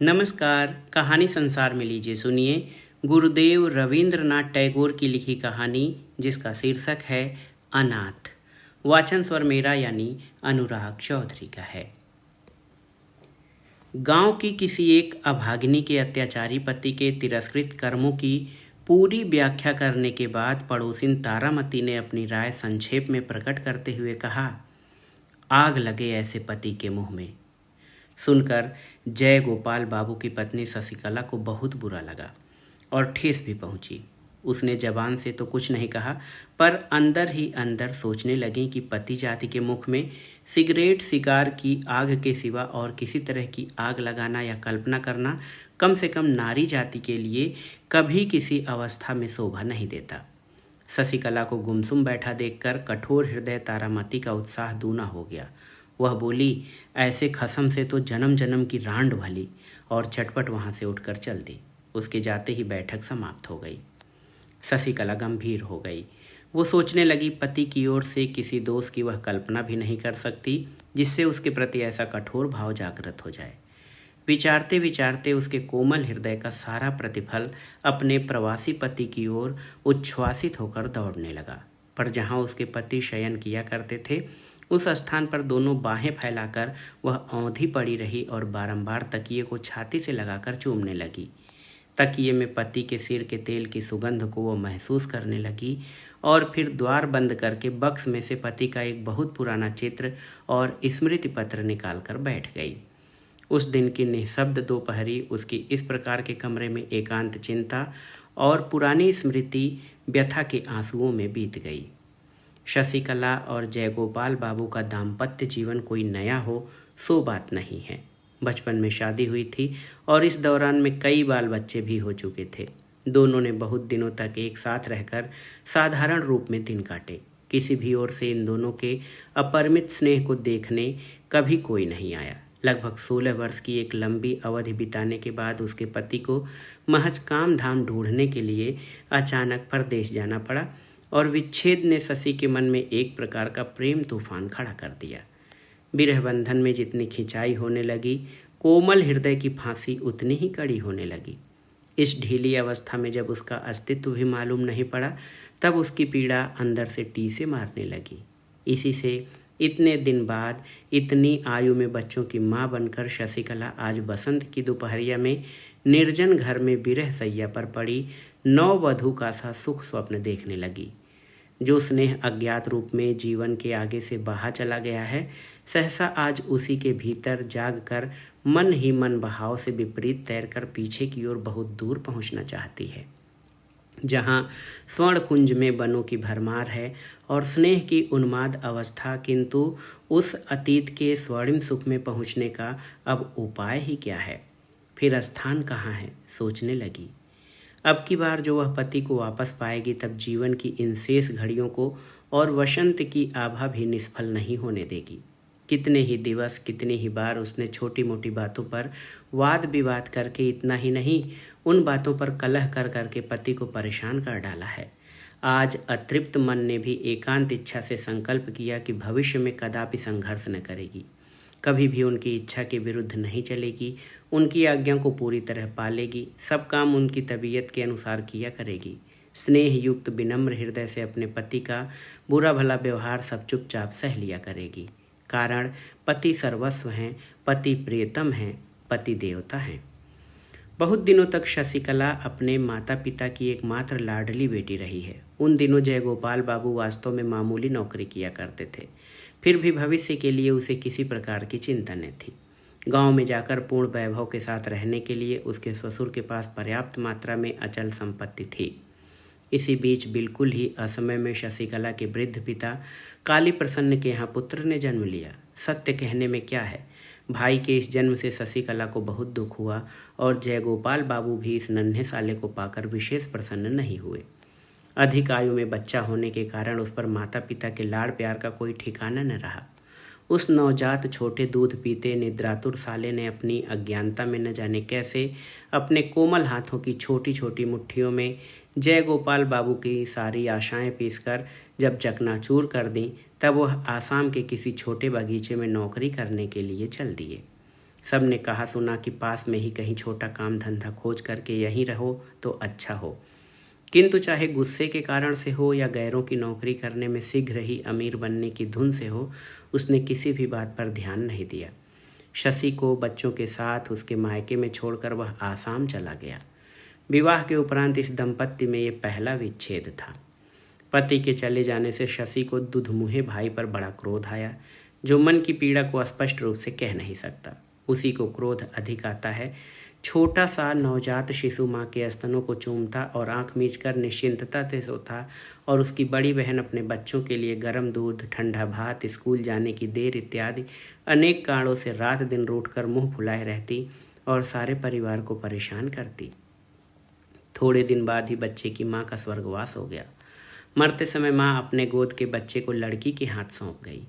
नमस्कार। कहानी संसार में लीजिए सुनिए गुरुदेव रवींद्रनाथ टैगोर की लिखी कहानी जिसका शीर्षक है अनाथ। वाचन स्वर मेरा यानी अनुराग चौधरी का है। गांव की किसी एक अभागिनी के अत्याचारी पति के तिरस्कृत कर्मों की पूरी व्याख्या करने के बाद पड़ोसिन तारामती ने अपनी राय संक्षेप में प्रकट करते हुए कहा, आग लगे ऐसे पति के मुंह में। सुनकर जय गोपाल बाबू की पत्नी शशिकला को बहुत बुरा लगा और ठेस भी पहुंची। उसने जबान से तो कुछ नहीं कहा, पर अंदर ही अंदर सोचने लगी कि पति जाति के मुख में सिगरेट सिगार की आग के सिवा और किसी तरह की आग लगाना या कल्पना करना कम से कम नारी जाति के लिए कभी किसी अवस्था में शोभा नहीं देता। शशिकला को गुमसुम बैठा देखकर कठोर हृदय तारामती का उत्साह दूना हो गया। वह बोली, ऐसे खसम से तो जन्म जन्म की रांड भली, और चटपट वहाँ से उठकर चल दी। उसके जाते ही बैठक समाप्त हो गई। शशिकला गंभीर हो गई। वो सोचने लगी, पति की ओर से किसी दोष की वह कल्पना भी नहीं कर सकती जिससे उसके प्रति ऐसा कठोर भाव जागृत हो जाए। विचारते विचारते उसके कोमल हृदय का सारा प्रतिफल अपने प्रवासी पति की ओर उच्छ्वासित होकर दौड़ने लगा। पर जहाँ उसके पति शयन किया करते थे उस स्थान पर दोनों बाहें फैलाकर वह औंधी पड़ी रही और बारंबार तकिए को छाती से लगाकर चूमने लगी। तकिए में पति के सिर के तेल की सुगंध को वो महसूस करने लगी और फिर द्वार बंद करके बक्स में से पति का एक बहुत पुराना चित्र और स्मृति पत्र निकाल कर बैठ गई। उस दिन की निःशब्द दोपहरी उसकी इस प्रकार के कमरे में एकांत चिंता और पुरानी स्मृति व्यथा के आंसुओं में बीत गई। शशिकला और जयगोपाल बाबू का दाम्पत्य जीवन कोई नया हो सो बात नहीं है। बचपन में शादी हुई थी और इस दौरान में कई बाल बच्चे भी हो चुके थे। दोनों ने बहुत दिनों तक एक साथ रहकर साधारण रूप में दिन काटे। किसी भी ओर से इन दोनों के अपरिमित स्नेह को देखने कभी कोई नहीं आया। लगभग 16 वर्ष की एक लंबी अवधि बिताने के बाद उसके पति को महज काम धाम ढूंढने के लिए अचानक परदेश जाना पड़ा और विच्छेद ने शशि के मन में एक प्रकार का प्रेम तूफान खड़ा कर दिया। विरह बंधन में जितनी खिंचाई होने लगी, कोमल हृदय की फांसी उतनी ही कड़ी होने लगी। इस ढीली अवस्था में जब उसका अस्तित्व भी मालूम नहीं पड़ा, तब उसकी पीड़ा अंदर से टीसे मारने लगी। इसी से इतने दिन बाद इतनी आयु में बच्चों की माँ बनकर शशिकला आज बसंत की दोपहरिया में निर्जन घर में विरह सैया पर पड़ी नववधू का सा सुख स्वप्न देखने लगी। जो स्नेह अज्ञात रूप में जीवन के आगे से बहा चला गया है, सहसा आज उसी के भीतर जाग कर मन ही मन बहाव से विपरीत तैरकर पीछे की ओर बहुत दूर पहुंचना चाहती है। जहाँ स्वर्ण कुंज में बनों की भरमार है और स्नेह की उन्माद अवस्था, किंतु उस अतीत के स्वर्णिम सुख में पहुँचने का अब उपाय ही क्या है, फिर स्थान कहाँ है, सोचने लगी। अब की बार जो वह पति को वापस पाएगी, तब जीवन की इन शेष घड़ियों को और वसंत की आभा भी निष्फल नहीं होने देगी। कितने ही दिवस, कितनी ही बार उसने छोटी मोटी बातों पर वाद विवाद करके, इतना ही नहीं उन बातों पर कलह कर करके पति को परेशान कर डाला है। आज अतृप्त मन ने भी एकांत इच्छा से संकल्प किया कि भविष्य में कदापि संघर्ष न करेगी, कभी भी उनकी इच्छा के विरुद्ध नहीं चलेगी, उनकी आज्ञा को पूरी तरह पालेगी, सब काम उनकी तबीयत के अनुसार किया करेगी। स्नेह युक्त विनम्र हृदय से अपने पति का बुरा भला व्यवहार सब चुपचाप सह लिया करेगी। कारण पति सर्वस्व हैं, पति प्रियतम हैं, पति देवता हैं। बहुत दिनों तक शशिकला अपने माता पिता की एकमात्र लाडली बेटी रही है। उन दिनों जयगोपाल बाबू वास्तव में मामूली नौकरी किया करते थे, फिर भी भविष्य के लिए उसे किसी प्रकार की चिंता न थी। गांव में जाकर पूर्ण वैभव के साथ रहने के लिए उसके ससुर के पास पर्याप्त मात्रा में अचल संपत्ति थी। इसी बीच बिल्कुल ही असमय में शशिकला के वृद्ध पिता काली प्रसन्न के यहाँ पुत्र ने जन्म लिया। सत्य कहने में क्या है, भाई के इस जन्म से शशिकला को बहुत दुख हुआ और जयगोपाल बाबू भी इस नन्हे साले को पाकर विशेष प्रसन्न नहीं हुए। अधिक आयु में बच्चा होने के कारण उस पर माता पिता के लाड़ प्यार का कोई ठिकाना न रहा। उस नवजात छोटे दूध पीते निद्रातुर साले ने अपनी अज्ञानता में न जाने कैसे अपने कोमल हाथों की छोटी छोटी मुट्ठियों में जयगोपाल बाबू की सारी आशाएं पीसकर जब चकनाचूर कर दी, तब वह आसाम के किसी छोटे बगीचे में नौकरी करने के लिए चल दिए। सब ने कहा सुना कि पास में ही कहीं छोटा काम धंधा खोज करके यहीं रहो तो अच्छा हो, किंतु चाहे गुस्से के कारण से हो या गैरों की नौकरी करने में शीघ्र ही अमीर बनने की धुन से हो, उसने किसी भी बात पर ध्यान नहीं दिया। शशि को बच्चों के साथ उसके मायके में छोड़कर वह आसाम चला गया। विवाह के उपरांत इस दंपत्ति में ये पहला विच्छेद था। पति के चले जाने से शशि को दुधमुहे भाई पर बड़ा क्रोध आया, जो मन की पीड़ा को स्पष्ट रूप से कह नहीं सकता। उसी को क्रोध अधिक आता है। छोटा सा नवजात शिशु माँ के स्तनों को चूमता और आंख मीचकर निश्चिंतता से सोता, और उसकी बड़ी बहन अपने बच्चों के लिए गर्म दूध, ठंडा भात, स्कूल जाने की देर इत्यादि अनेक कारणों से रात दिन रूठ कर मुँह फुलाए रहती और सारे परिवार को परेशान करती। थोड़े दिन बाद ही बच्चे की माँ का स्वर्गवास हो गया। मरते समय माँ अपने गोद के बच्चे को लड़की के हाथ सौंप गई।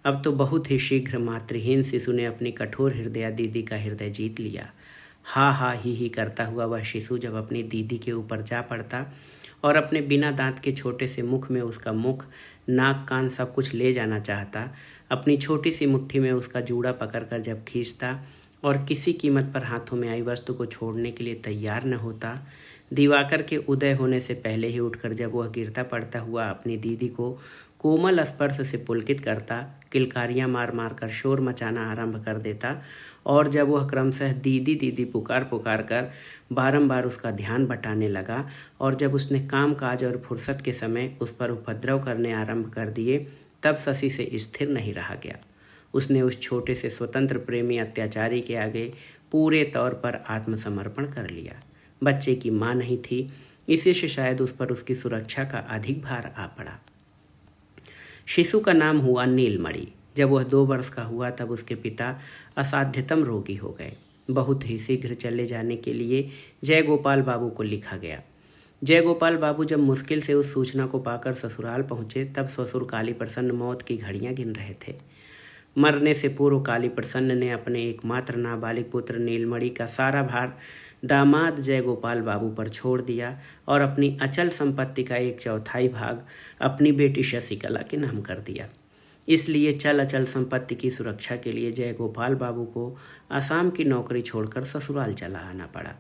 अब तो बहुत ही शीघ्र मातृहीन शिशु ने अपनी कठोर हृदया दीदी का हृदय जीत लिया। हा हा ही करता हुआ वह शिशु जब अपनी दीदी के ऊपर जा पड़ता और अपने बिना दांत के छोटे से मुख में उसका मुख, नाक, कान सब कुछ ले जाना चाहता, अपनी छोटी सी मुट्ठी में उसका जूड़ा पकड़कर जब खींचता और किसी कीमत पर हाथों में आई वस्तु को छोड़ने के लिए तैयार न होता, दिवाकर के उदय होने से पहले ही उठकर जब वह गिरता पड़ता हुआ अपनी दीदी को कोमल स्पर्श से पुलकित करता, किलकारियां मार मार कर शोर मचाना आरंभ कर देता, और जब वह क्रमशः दीदी दीदी पुकार पुकार कर बारंबार उसका ध्यान बटाने लगा, और जब उसने काम काज और फुर्सत के समय उस पर उपद्रव करने आरंभ कर दिए, तब शशि से स्थिर नहीं रहा गया। उसने उस छोटे से स्वतंत्र प्रेमी अत्याचारी के आगे पूरे तौर पर आत्मसमर्पण कर लिया। बच्चे की माँ नहीं थी, इसी से शायद उस पर उसकी सुरक्षा का अधिक भार आ पड़ा। शिशु का नाम हुआ नीलमणि। जब वह 2 वर्ष का हुआ तब उसके पिता असाध्यतम रोगी हो गए। बहुत ही शीघ्र चले जाने के लिए जयगोपाल बाबू को लिखा गया। जयगोपाल बाबू जब मुश्किल से उस सूचना को पाकर ससुराल पहुंचे, तब ससुर काली प्रसन्न मौत की घड़ियां गिन रहे थे। मरने से पूर्व काली प्रसन्न ने अपने एकमात्र नाबालिग पुत्र नीलमणि का सारा भार दामाद जयगोपाल बाबू पर छोड़ दिया और अपनी अचल संपत्ति का 1/4 भाग अपनी बेटी शशिकला के नाम कर दिया। इसलिए चल अचल संपत्ति की सुरक्षा के लिए जयगोपाल बाबू को आसाम की नौकरी छोड़कर ससुराल चला आना पड़ा।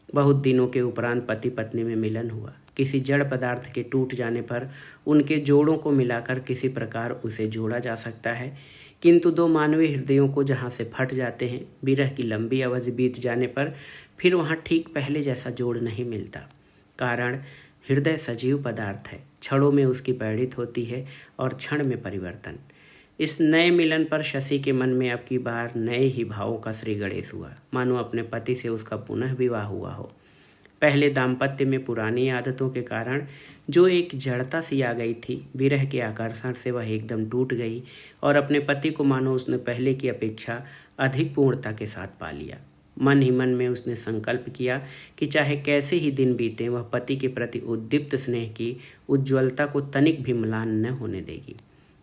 बहुत दिनों के उपरांत पति पत्नी में मिलन हुआ। किसी जड़ पदार्थ के टूट जाने पर उनके जोड़ों को मिलाकर किसी प्रकार उसे जोड़ा जा सकता है, किंतु 2 मानवीय हृदयों को जहाँ से फट जाते हैं, विरह की लंबी अवधि बीत जाने पर फिर वहाँ ठीक पहले जैसा जोड़ नहीं मिलता। कारण हृदय सजीव पदार्थ है, क्षणों में उसकी पैड़ित होती है और क्षण में परिवर्तन। इस नए मिलन पर शशि के मन में अब की बार नए ही भावों का श्री गणेश हुआ, मानो अपने पति से उसका पुनः विवाह हुआ हो। पहले दाम्पत्य में पुरानी आदतों के कारण जो एक जड़ता सी आ गई थी, विरह के आकर्षण से वह एकदम टूट गई और अपने पति को मानो उसने पहले की अपेक्षा अधिक पूर्णता के साथ पा लिया। मन ही मन में उसने संकल्प किया कि चाहे कैसे ही दिन बीते, वह पति के प्रति उद्दीप्त स्नेह की उज्ज्वलता को तनिक भी म्लान न होने देगी।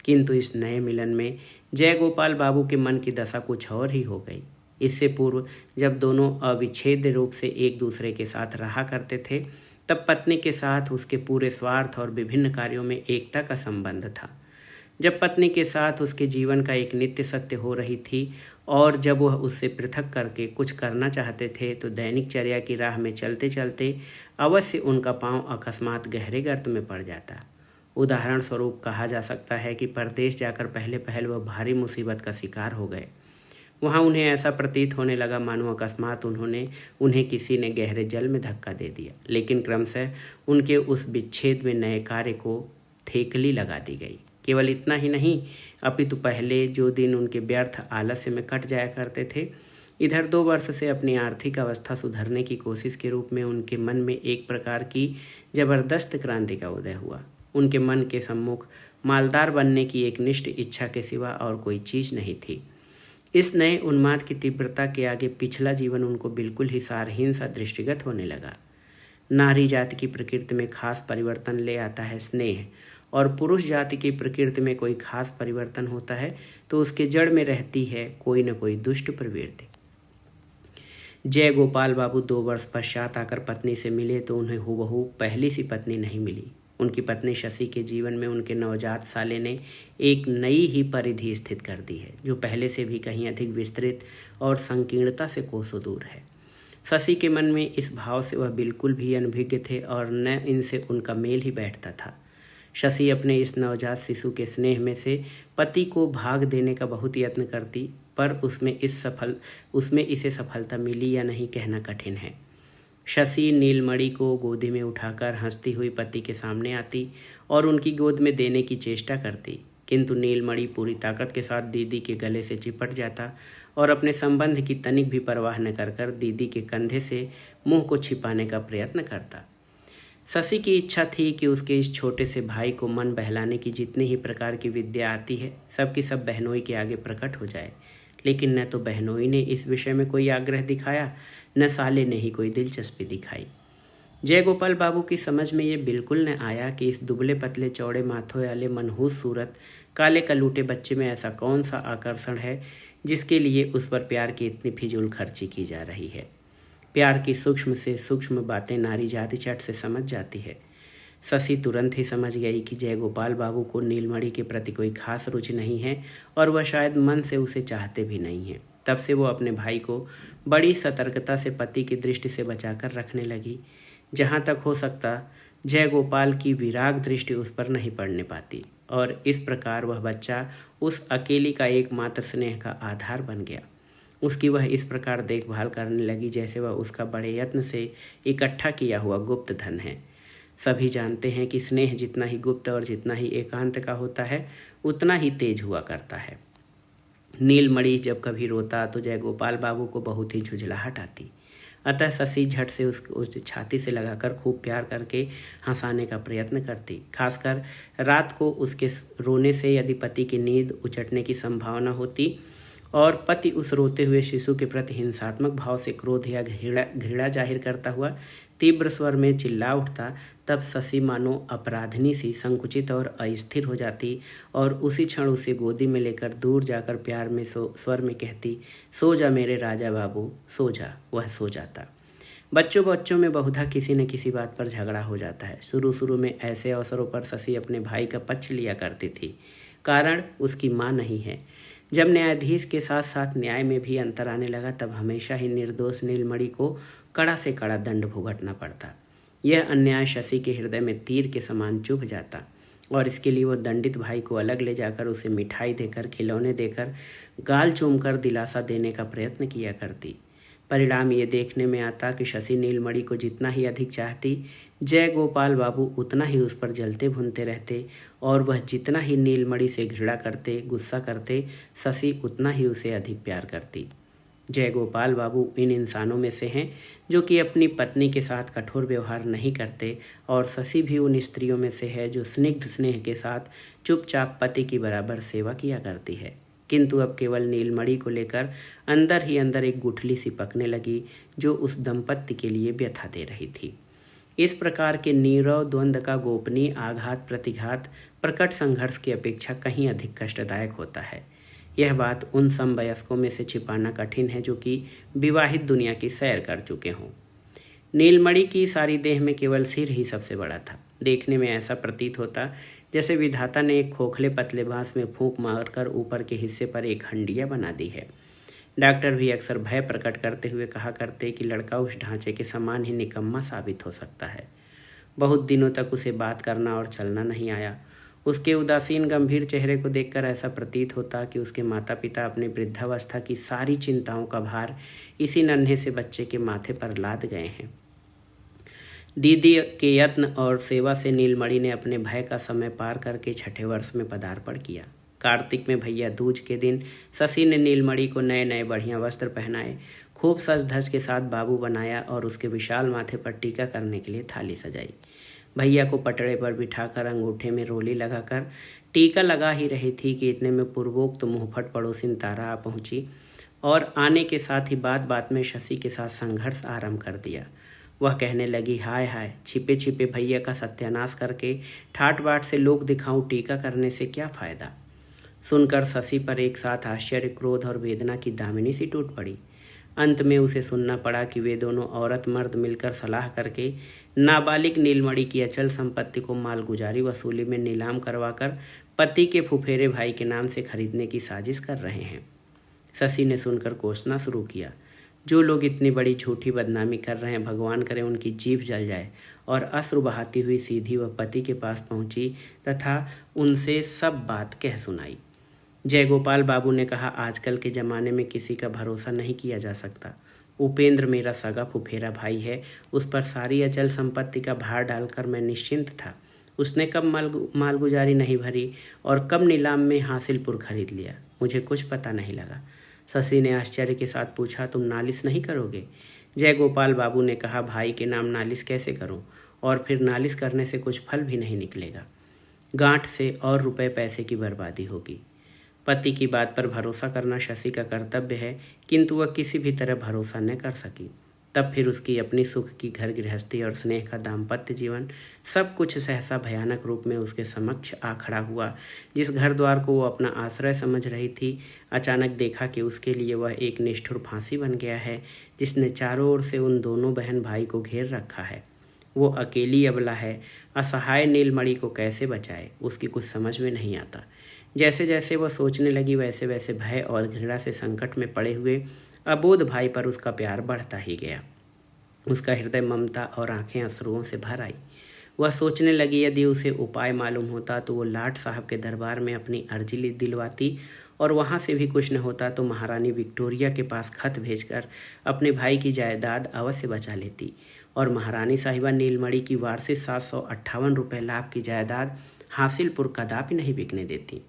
किंतु इस नए मिलन में जयगोपाल बाबू के मन की दशा कुछ और ही हो गई। इससे पूर्व जब दोनों अविच्छेद्य रूप से एक दूसरे के साथ रहा करते थे, तब पत्नी के साथ उसके पूरे स्वार्थ और विभिन्न कार्यों में एकता का संबंध था। जब पत्नी के साथ उसके जीवन का एक नित्य सत्य हो रही थी और जब वह उससे पृथक करके कुछ करना चाहते थे, तो दैनिक चर्या की राह में चलते चलते अवश्य उनका पांव अकस्मात गहरे गर्त में पड़ जाता। उदाहरण स्वरूप कहा जा सकता है कि परदेश जाकर पहले पहल वह भारी मुसीबत का शिकार हो गए। वहाँ उन्हें ऐसा प्रतीत होने लगा मानो अकस्मात उन्हें किसी ने गहरे जल में धक्का दे दिया, लेकिन क्रमशः उनके उस विच्छेद में नए कार्य को थेकली लगा दी गई। केवल इतना ही नहीं, अपितु पहले जो दिन उनके व्यर्थ आलस्य में कट जाया करते थे, इधर 2 वर्ष से अपनी आर्थिक अवस्था सुधरने की कोशिश के रूप में उनके मन में एक प्रकार की जबरदस्त क्रांति का उदय हुआ। उनके मन के सम्मुख मालदार बनने की एक निष्ठ इच्छा के सिवा और कोई चीज़ नहीं थी। इस नए उन्माद की तीव्रता के आगे पिछला जीवन उनको बिल्कुल ही सारहीन सा दृष्टिगत होने लगा। नारी जाति की प्रकृति में खास परिवर्तन ले आता है स्नेह, और पुरुष जाति की प्रकृति में कोई खास परिवर्तन होता है तो उसके जड़ में रहती है कोई न कोई दुष्ट प्रवृत्ति। जय गोपाल बाबू 2 वर्ष पश्चात आकर पत्नी से मिले तो उन्हें हूबहू पहली सी पत्नी नहीं मिली। उनकी पत्नी शशि के जीवन में उनके नवजात साले ने एक नई ही परिधि स्थित कर दी है, जो पहले से भी कहीं अधिक विस्तृत और संकीर्णता से कोसों दूर है। शशि के मन में इस भाव से वह बिल्कुल भी अनभिज्ञ थे और न इनसे उनका मेल ही बैठता था। शशि अपने इस नवजात शिशु के स्नेह में से पति को भाग देने का बहुत यत्न करती, पर उसमें इसे सफलता मिली या नहीं कहना कठिन है। शशि नीलमणि को गोदी में उठाकर हंसती हुई पति के सामने आती और उनकी गोद में देने की चेष्टा करती, किंतु नीलमणि पूरी ताकत के साथ दीदी के गले से चिपट जाता और अपने संबंध की तनिक भी परवाह न कर दीदी के कंधे से मुंह को छिपाने का प्रयत्न करता। शशि की इच्छा थी कि उसके इस छोटे से भाई को मन बहलाने की जितनी ही प्रकार की विद्या आती है, सबकी सब बहनोई के आगे प्रकट हो जाए। लेकिन न तो बहनोई ने इस विषय में कोई आग्रह दिखाया, न साले ने ही कोई दिलचस्पी दिखाई। जयगोपाल बाबू की समझ में ये बिल्कुल न आया कि इस दुबले पतले चौड़े माथों वाले मनहूस सूरत काले कलूटे बच्चे में ऐसा कौन सा आकर्षण है जिसके लिए उस पर प्यार की इतनी फिजूल खर्ची की जा रही है। प्यार की सूक्ष्म से सूक्ष्म बातें नारी जाति चट से समझ जाती है। शशि तुरंत ही समझ गई कि जयगोपाल बाबू को नीलमणि के प्रति कोई खास रुचि नहीं है और वह शायद मन से उसे चाहते भी नहीं हैं। तब से वो अपने भाई को बड़ी सतर्कता से पति की दृष्टि से बचाकर रखने लगी। जहाँ तक हो सकता जयगोपाल की विराग दृष्टि उस पर नहीं पड़ने पाती और इस प्रकार वह बच्चा उस अकेली का एकमात्र स्नेह का आधार बन गया। उसकी वह इस प्रकार देखभाल करने लगी जैसे वह उसका बड़े यत्न से इकट्ठा किया हुआ गुप्त धन है। सभी जानते हैं कि स्नेह जितना ही गुप्त और जितना ही एकांत का होता है, उतना ही तेज हुआ करता है। नीलमणि जब कभी रोता तो जयगोपाल बाबू को बहुत ही झुंझलाहट आती, अतः शशि झट से उस छाती से लगाकर खूब प्यार करके हंसाने का प्रयत्न करती। खासकर रात को उसके रोने से यदि पति की नींद उचटने की संभावना होती और पति उस रोते हुए शिशु के प्रति हिंसात्मक भाव से क्रोध या घृणा जाहिर करता हुआ तीव्र स्वर में चिल्ला उठता, तब शशि मानो अपराधिनी सी संकुचित और अस्थिर हो जाती और उसी क्षण उसे गोदी में लेकर दूर जाकर प्यार में स्वर में कहती, सो जा मेरे राजा बाबू, सो जा। वह सो जाता। बच्चों में बहुधा किसी न किसी बात पर झगड़ा हो जाता है। शुरू में ऐसे अवसरों पर शशि अपने भाई का पक्ष लिया करती थी, कारण उसकी माँ नहीं है। जब न्यायाधीश के साथ साथ न्याय में भी अंतर आने लगा, तब हमेशा ही निर्दोष नीलमणि को कड़ा से कड़ा दंड भुगतना पड़ता। यह अन्याय शशि के हृदय में तीर के समान चुभ जाता और इसके लिए वह दंडित भाई को अलग ले जाकर उसे मिठाई देकर, खिलौने देकर, गाल चूमकर दिलासा देने का प्रयत्न किया करती। परिणाम ये देखने में आता कि शशि नीलमणि को जितना ही अधिक चाहती, जयगोपाल बाबू उतना ही उस पर जलते भुनते रहते और वह जितना ही नीलमणि से घृणा करते, गुस्सा करते, शशि उतना ही उसे अधिक प्यार करती। जयगोपाल बाबू इन इंसानों में से हैं जो कि अपनी पत्नी के साथ कठोर व्यवहार नहीं करते और शशि भी उन स्त्रियों में से है जो स्निग्ध स्नेह के साथ चुपचाप पति की बराबर सेवा किया करती है। किंतु अब केवल नीलमणि को लेकर अंदर ही अंदर एक गुठली सी पकने लगी जो उस दंपत्ति के लिए व्यथा दे रही थी। इस प्रकार के नीरव द्वंद्व का गोपनीय आघात प्रतिघात प्रकट संघर्ष की अपेक्षा कहीं अधिक कष्टदायक होता है। यह बात उन समवयस्कों में से छिपाना कठिन है जो कि विवाहित दुनिया की सैर कर चुके हों। नीलमणि की सारी देह में केवल सिर ही सबसे बड़ा था। देखने में ऐसा प्रतीत होता जैसे विधाता ने एक खोखले पतले बांस में फूंक मारकर ऊपर के हिस्से पर एक हंडिया बना दी है। डॉक्टर भी अक्सर भय प्रकट करते हुए कहा करते कि लड़का उस ढांचे के समान ही निकम्मा साबित हो सकता है। बहुत दिनों तक उसे बात करना और चलना नहीं आया। उसके उदासीन गंभीर चेहरे को देखकर ऐसा प्रतीत होता कि उसके माता पिता अपने वृद्धावस्था की सारी चिंताओं का भार इसी नन्हे से बच्चे के माथे पर लाद गए हैं। दीदी के यत्न और सेवा से नीलमणि ने अपने भय का समय पार करके 6ठे वर्ष में पदार्पण किया। कार्तिक में भैया दूज के दिन शशि ने नीलमणि को नए नए बढ़िया वस्त्र पहनाए, खूब सज धज के साथ बाबू बनाया और उसके विशाल माथे पर टीका करने के लिए थाली सजाई। भैया को पटड़े पर बिठाकर अंगूठे में रोली लगाकर टीका लगा ही रही थी कि इतने में पूर्वोक्त मुंहफट पड़ोसिन तारा आ पहुंची और आने के साथ ही बात बात में शशि के साथ संघर्ष आरंभ कर दिया। वह कहने लगी, हाय हाय, छिपे छिपे भैया का सत्यानाश करके ठाट बाट से लोक दिखाऊं टीका करने से क्या फायदा। सुनकर शशि पर एक साथ आश्चर्य, क्रोध और वेदना की दामिनी सी टूट पड़ी। अंत में उसे सुनना पड़ा कि वे दोनों औरत मर्द मिलकर सलाह करके नाबालिग नीलमणि की अचल संपत्ति को मालगुजारी वसूली में नीलाम करवाकर पति के फुफेरे भाई के नाम से खरीदने की साजिश कर रहे हैं। शशि ने सुनकर कोसना शुरू किया। जो लोग इतनी बड़ी झूठी बदनामी कर रहे हैं, भगवान करे उनकी जीभ जल जाए। और अश्रु बहाती हुई सीधी वह पति के पास पहुंची तथा उनसे सब बात कह सुनाई। जयगोपाल बाबू ने कहा, आजकल के ज़माने में किसी का भरोसा नहीं किया जा सकता। उपेंद्र मेरा सगा फुफेरा भाई है, उस पर सारी अचल संपत्ति का भार डालकर मैं निश्चिंत था। उसने कब मालगुजारी नहीं भरी और कब नीलाम में हासिलपुर खरीद लिया, मुझे कुछ पता नहीं लगा। शशि ने आश्चर्य के साथ पूछा, तुम नालिश नहीं करोगे? जयगोपाल बाबू ने कहा, भाई के नाम नालिश कैसे करूं, और फिर नालिश करने से कुछ फल भी नहीं निकलेगा। गांठ से और रुपए पैसे की बर्बादी होगी। पति की बात पर भरोसा करना शशि का कर्तव्य है, किंतु वह किसी भी तरह भरोसा न कर सकी। तब फिर उसकी अपनी सुख की घर गृहस्थी और स्नेह का दाम्पत्य जीवन सब कुछ सहसा भयानक रूप में उसके समक्ष आ खड़ा हुआ। जिस घर द्वार को वो अपना आश्रय समझ रही थी, अचानक देखा कि उसके लिए वह एक निष्ठुर फांसी बन गया है, जिसने चारों ओर से उन दोनों बहन भाई को घेर रखा है। वो अकेली अबला है, असहाय नीलमणि को कैसे बचाए, उसकी कुछ समझ में नहीं आता। जैसे जैसे वह सोचने लगी, वैसे वैसे भय और घृणा से संकट में पड़े हुए अबोध भाई पर उसका प्यार बढ़ता ही गया। उसका हृदय ममता और आंखें अश्रुओं से भर आई। वह सोचने लगी, यदि उसे उपाय मालूम होता तो वो लाट साहब के दरबार में अपनी अर्जी दिलवाती, और वहाँ से भी कुछ न होता तो महारानी विक्टोरिया के पास खत भेजकर अपने भाई की जायदाद अवश्य बचा लेती, और महारानी साहिबा नीलमणि की वार्षिक 758 रुपये लाभ की जायदाद हासिलपुर कदापि नहीं बिकने देती।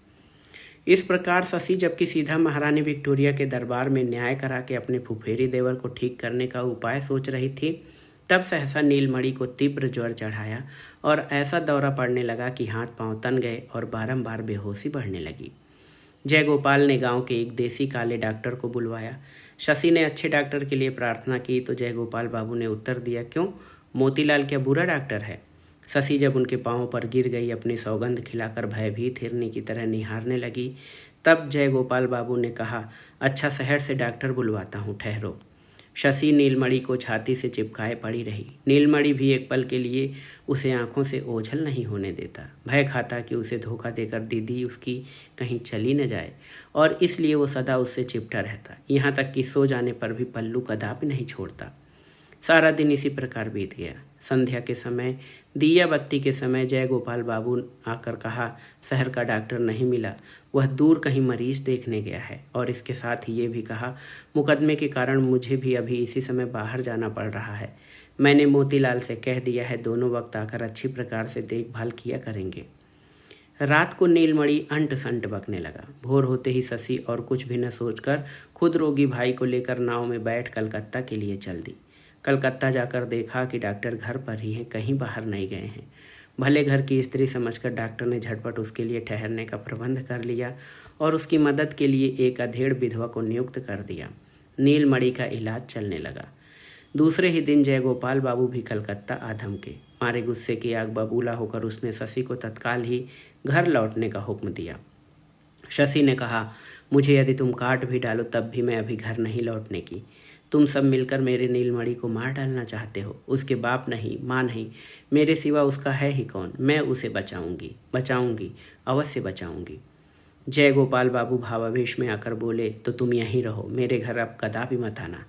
इस प्रकार शशि जबकि सीधा महारानी विक्टोरिया के दरबार में न्याय करा के अपने फुफेरी देवर को ठीक करने का उपाय सोच रही थी, तब सहसा नीलमणि को तीव्र ज्वर चढ़ाया और ऐसा दौरा पड़ने लगा कि हाथ पांव तन गए और बारंबार बेहोशी बढ़ने लगी। जयगोपाल ने गांव के एक देसी काले डॉक्टर को बुलवाया। शशि ने अच्छे डॉक्टर के लिए प्रार्थना की तो जयगोपाल बाबू ने उत्तर दिया, क्यों, मोतीलाल क्या बुरा डॉक्टर है? शशि जब उनके पांवों पर गिर गई, अपनी सौगंध खिलाकर भयभीत हिरनी की तरह निहारने लगी, तब जयगोपाल बाबू ने कहा, अच्छा शहर से डॉक्टर बुलवाता हूँ, ठहरो। शशि नीलमणि को छाती से चिपकाए पड़ी रही। नीलमणि भी एक पल के लिए उसे आंखों से ओझल नहीं होने देता। भय खाता कि उसे धोखा देकर दीदी उसकी कहीं चली न जाए, और इसलिए वो सदा उससे चिपटा रहता, यहाँ तक कि सो जाने पर भी पल्लू कदापि नहीं छोड़ता। सारा दिन इसी प्रकार बीत गया। संध्या के समय, दिया बत्ती के समय जयगोपाल बाबू आकर कहा, शहर का डॉक्टर नहीं मिला, वह दूर कहीं मरीज देखने गया है, और इसके साथ ही ये भी कहा, मुकदमे के कारण मुझे भी अभी इसी समय बाहर जाना पड़ रहा है। मैंने मोतीलाल से कह दिया है, दोनों वक्त आकर अच्छी प्रकार से देखभाल किया करेंगे। रात को नीलमणि अंट संट बकने लगा। भोर होते ही शशि और कुछ भी न सोचकर खुद रोगी भाई को लेकर नाव में बैठ कलकत्ता के लिए चल दी। कलकत्ता जाकर देखा कि डॉक्टर घर पर ही हैं, कहीं बाहर नहीं गए हैं। भले घर की स्त्री समझकर डॉक्टर ने झटपट उसके लिए ठहरने का प्रबंध कर लिया और उसकी मदद के लिए एक अधेड़ विधवा को नियुक्त कर दिया। नीलमणि का इलाज चलने लगा। दूसरे ही दिन जयगोपाल बाबू भी कलकत्ता आधम के मारे गुस्से की आग बबूला होकर उसने शशि को तत्काल ही घर लौटने का हुक्म दिया। शशि ने कहा, मुझे यदि तुम काट भी डालो तब भी मैं अभी घर नहीं लौटने की। तुम सब मिलकर मेरे नीलमणि को मार डालना चाहते हो। उसके बाप नहीं, माँ नहीं, मेरे सिवा उसका है ही कौन। मैं उसे बचाऊंगी, अवश्य बचाऊंगी। जयगोपाल बाबू भावावेश में आकर बोले, तो तुम यहीं रहो, मेरे घर अब कदापि मत आना।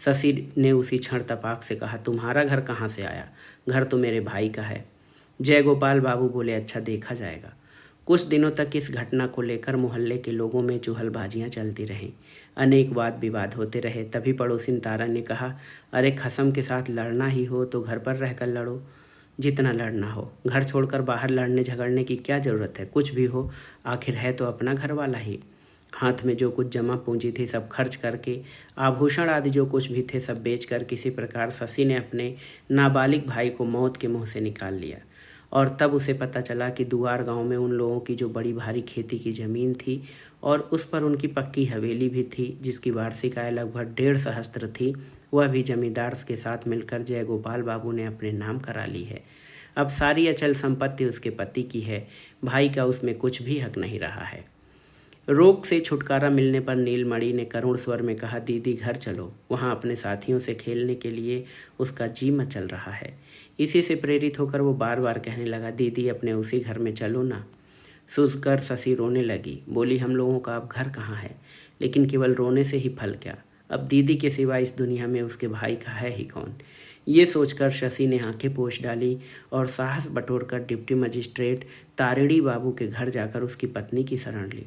शशि ने उसी क्षण तपाक से कहा, तुम्हारा घर कहाँ से आया? घर तो मेरे भाई का है। जयगोपाल बाबू बोले, अच्छा देखा जाएगा। कुछ दिनों तक इस घटना को लेकर मोहल्ले के लोगों में चुहलबाजियां चलती रहीं। अनेक वाद विवाद होते रहे। तभी पड़ोसिन तारा ने कहा, अरे खसम के साथ लड़ना ही हो तो घर पर रहकर लड़ो, जितना लड़ना हो। घर छोड़कर बाहर लड़ने झगड़ने की क्या ज़रूरत है? कुछ भी हो, आखिर है तो अपना घर वाला ही। हाथ में जो कुछ जमा पूंजी थी सब खर्च करके, आभूषण आदि जो कुछ भी थे सब बेचकर किसी प्रकार शशि ने अपने नाबालिग भाई को मौत के मुंह से निकाल लिया। और तब उसे पता चला कि दुआर गांव में उन लोगों की जो बड़ी भारी खेती की ज़मीन थी और उस पर उनकी पक्की हवेली भी थी, जिसकी वार्षिक आय लगभग 1.5 सहस्त्र थी, वह भी जमींदार के साथ मिलकर जयगोपाल बाबू ने अपने नाम करा ली है। अब सारी अचल संपत्ति उसके पति की है, भाई का उसमें कुछ भी हक नहीं रहा है। रोग से छुटकारा मिलने पर नीलमणि ने करुण स्वर में कहा, दीदी घर चलो, वहाँ अपने साथियों से खेलने के लिए उसका जी मचल रहा है। इसी से प्रेरित होकर वो बार बार कहने लगा, दीदी अपने उसी घर में चलो ना। सुनकर शशि रोने लगी, बोली, हम लोगों का अब घर कहाँ है, लेकिन केवल रोने से ही फल क्या, अब दीदी के सिवा इस दुनिया में उसके भाई का है ही कौन। ये सोचकर शशि ने आंखें पोंछ डाली और साहस बटोरकर डिप्टी मजिस्ट्रेट तारिणी बाबू के घर जाकर उसकी पत्नी की शरण ली।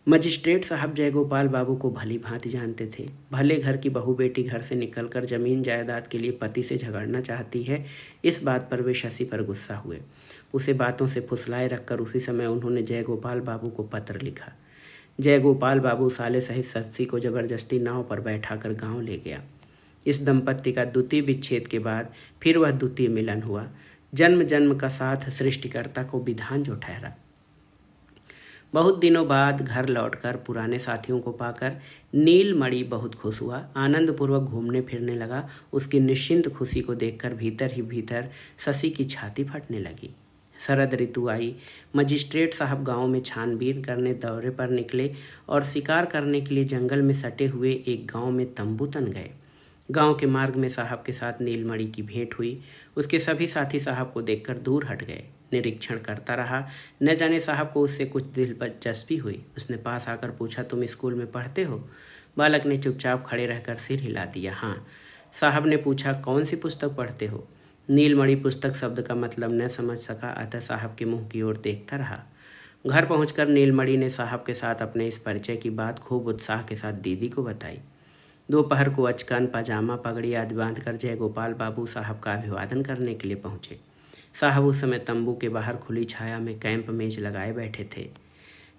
मजिस्ट्रेट साहब जयगोपाल बाबू को भली भांति जानते थे। भले घर की बहू बेटी घर से निकलकर जमीन जायदाद के लिए पति से झगड़ना चाहती है, इस बात पर वे शशि पर गुस्सा हुए। उसे बातों से फुसलाए रखकर उसी समय उन्होंने जयगोपाल बाबू को पत्र लिखा। जयगोपाल बाबू साले सहित शशि को जबरदस्ती नाव पर बैठाकर गांव ले गया। इस दंपत्ति का द्वितीय विच्छेद के बाद फिर वह द्वितीय मिलन हुआ। जन्म जन्म का साथ सृष्टिकर्ता को विधान जो ठहरा। बहुत दिनों बाद घर लौटकर पुराने साथियों को पाकर नीलमणि बहुत खुश हुआ। आनंदपूर्वक घूमने फिरने लगा। उसकी निश्चिंत खुशी को देखकर भीतर ही भीतर शशि की छाती फटने लगी। शरद ऋतु आई। मजिस्ट्रेट साहब गांव में छानबीन करने दौरे पर निकले और शिकार करने के लिए जंगल में सटे हुए एक गांव में तंबू तन गए। गांव के मार्ग में साहब के साथ नीलमणि की भेंट हुई। उसके सभी साथी साहब को देखकर दूर हट गए। निरीक्षण करता रहा। न जाने साहब को उससे कुछ दिलचस्पी हुई। उसने पास आकर पूछा, तुम स्कूल में पढ़ते हो? बालक ने चुपचाप खड़े रहकर सिर हिला दिया। हाँ। साहब ने पूछा, कौन सी पुस्तक पढ़ते हो? नीलमणि पुस्तक शब्द का मतलब न समझ सका, अतः साहब के मुंह की ओर देखता रहा। घर पहुंचकर नीलमणि ने साहब के साथ अपने इस परिचय की बात खूब उत्साह के साथ दीदी को बताई। दोपहर को अचकन पजामा पगड़ी आदि बांधकर जयगोपाल बाबू साहब का अभिवादन करने के लिए पहुंचे। साहब उस समय तंबू के बाहर खुली छाया में कैंप मेज लगाए बैठे थे।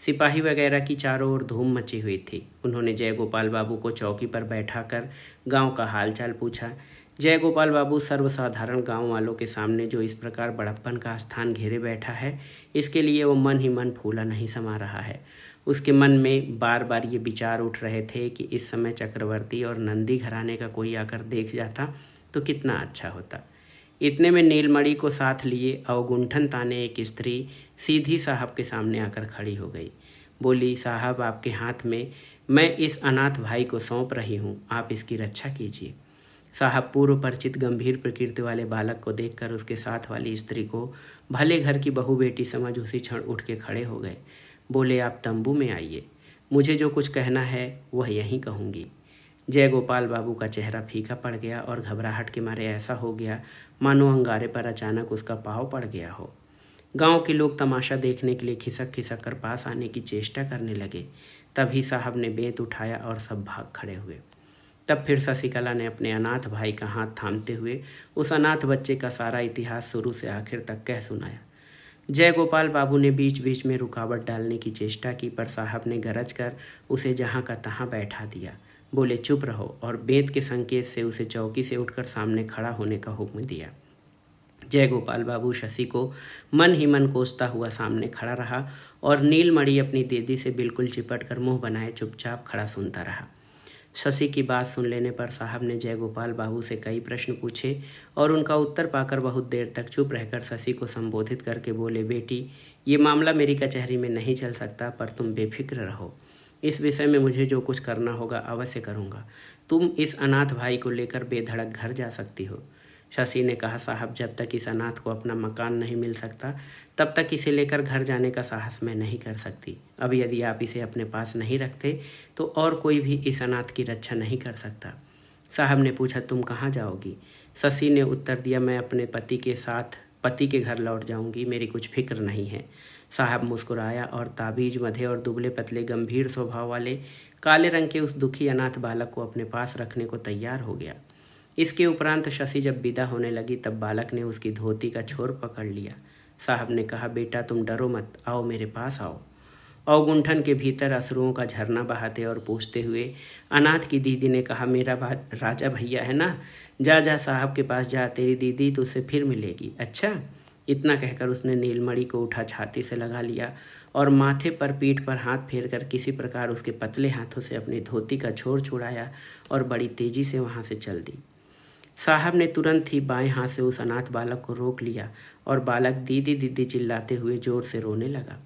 सिपाही वगैरह की चारों ओर धूम मची हुई थी। उन्होंने जयगोपाल बाबू को चौकी पर बैठाकर गांव का हालचाल पूछा। जयगोपाल बाबू सर्वसाधारण गांव वालों के सामने जो इस प्रकार बड़प्पन का स्थान घेरे बैठा है, इसके लिए वो मन ही मन फूला नहीं समा रहा है। उसके मन में बार बार ये विचार उठ रहे थे कि इस समय चक्रवर्ती और नंदी घराने का कोई आकर देख जाता तो कितना अच्छा होता। इतने में नीलमणि को साथ लिए अवगुंठन ताने एक स्त्री सीधी साहब के सामने आकर खड़ी हो गई। बोली, साहब आपके हाथ में मैं इस अनाथ भाई को सौंप रही हूँ, आप इसकी रक्षा कीजिए। साहब पूर्व परिचित गंभीर प्रकृति वाले बालक को देखकर उसके साथ वाली स्त्री को भले घर की बहू बेटी समझ उसी क्षण उठ के खड़े हो गए। बोले, आप तंबू में आइए, मुझे जो कुछ कहना है वह यहीं कहूँगी। जयगोपाल बाबू का चेहरा फीका पड़ गया और घबराहट के मारे ऐसा हो गया मानो अंगारे पर अचानक उसका पाँव पड़ गया हो। गांव के लोग तमाशा देखने के लिए खिसक खिसक कर पास आने की चेष्टा करने लगे। तभी साहब ने बेंत उठाया और सब भाग खड़े हुए। तब फिर शशिकला ने अपने अनाथ भाई का हाथ थामते हुए उस अनाथ बच्चे का सारा इतिहास शुरू से आखिर तक कह सुनाया। जयगोपाल बाबू ने बीच बीच में रुकावट डालने की चेष्टा की, पर साहब ने गरज कर उसे जहाँ का तहाँ बैठा दिया। बोले, चुप रहो, और बेंत के संकेत से उसे चौकी से उठकर सामने खड़ा होने का हुक्म दिया। जयगोपाल बाबू शशि को मन ही मन कोसता हुआ सामने खड़ा रहा और नीलमणि अपनी दीदी से बिल्कुल चिपट कर मुँह बनाए चुपचाप खड़ा सुनता रहा। शशि की बात सुन लेने पर साहब ने जयगोपाल बाबू से कई प्रश्न पूछे और उनका उत्तर पाकर बहुत देर तक चुप रहकर शशि को संबोधित करके बोले, बेटी, ये मामला मेरी कचहरी में नहीं चल सकता, पर तुम बेफिक्र रहो। इस विषय में मुझे जो कुछ करना होगा अवश्य करूँगा। तुम इस अनाथ भाई को लेकर बेधड़क घर जा सकती हो। शशि ने कहा, साहब, जब तक इस अनाथ को अपना मकान नहीं मिल सकता तब तक इसे लेकर घर जाने का साहस मैं नहीं कर सकती। अब यदि आप इसे अपने पास नहीं रखते तो और कोई भी इस अनाथ की रक्षा नहीं कर सकता। साहब ने पूछा, तुम कहाँ जाओगी? शशि ने उत्तर दिया, मैं अपने पति के साथ पति के घर लौट जाऊंगी, मेरी कुछ फिक्र नहीं है। साहब मुस्कुराया और ताबीज मधे और दुबले पतले गंभीर स्वभाव वाले काले रंग के उस दुखी अनाथ बालक को अपने पास रखने को तैयार हो गया। इसके उपरांत शशि जब विदा होने लगी तब बालक ने उसकी धोती का छोर पकड़ लिया। साहब ने कहा, बेटा तुम डरो मत, आओ मेरे पास आओ। अवगुंठन के भीतर अश्रुओं का झरना बहाते और पूछते हुए अनाथ की दीदी ने कहा, मेरा राजा भैया है ना, जा जा साहब के पास जा, तेरी दीदी तुझसे फिर मिलेगी। अच्छा। इतना कहकर उसने नीलमणि को उठा छाती से लगा लिया और माथे पर पीठ पर हाथ फेर कर किसी प्रकार उसके पतले हाथों से अपनी धोती का छोर छुड़ाया और बड़ी तेजी से वहाँ से चल दी। साहब ने तुरंत ही बाएं हाथ से उस अनाथ बालक को रोक लिया और बालक दीदी दीदी चिल्लाते हुए जोर से रोने लगा।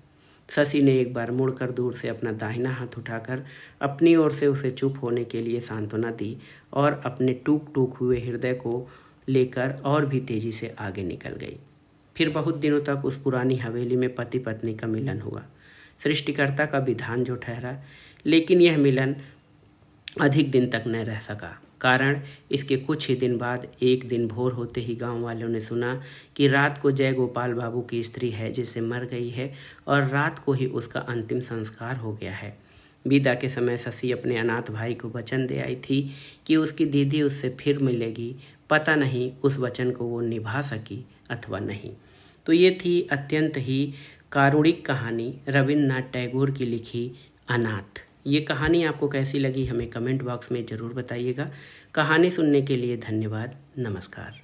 शशि ने एक बार मुड़कर दूर से अपना दाहिना हाथ उठाकर अपनी ओर से उसे चुप होने के लिए सांत्वना दी और अपने टूक टूक हुए हृदय को लेकर और भी तेजी से आगे निकल गई। फिर बहुत दिनों तक उस पुरानी हवेली में पति पत्नी का मिलन हुआ, सृष्टिकर्ता का विधान जो ठहरा। लेकिन यह मिलन अधिक दिन तक न रह सका। कारण इसके कुछ ही दिन बाद एक दिन भोर होते ही गांव वालों ने सुना कि रात को जय गोपाल बाबू की स्त्री है जिसे मर गई है और रात को ही उसका अंतिम संस्कार हो गया है। विदा के समय शशि अपने अनाथ भाई को वचन दे आई थी कि उसकी दीदी उससे फिर मिलेगी। पता नहीं उस वचन को वो निभा सकी अथवा नहीं। तो ये थी अत्यंत ही कारुणिक कहानी रविन्द्रनाथ टैगोर की लिखी अनाथ। ये कहानी आपको कैसी लगी हमें कमेंट बॉक्स में ज़रूर बताइएगा। कहानी सुनने के लिए धन्यवाद। नमस्कार।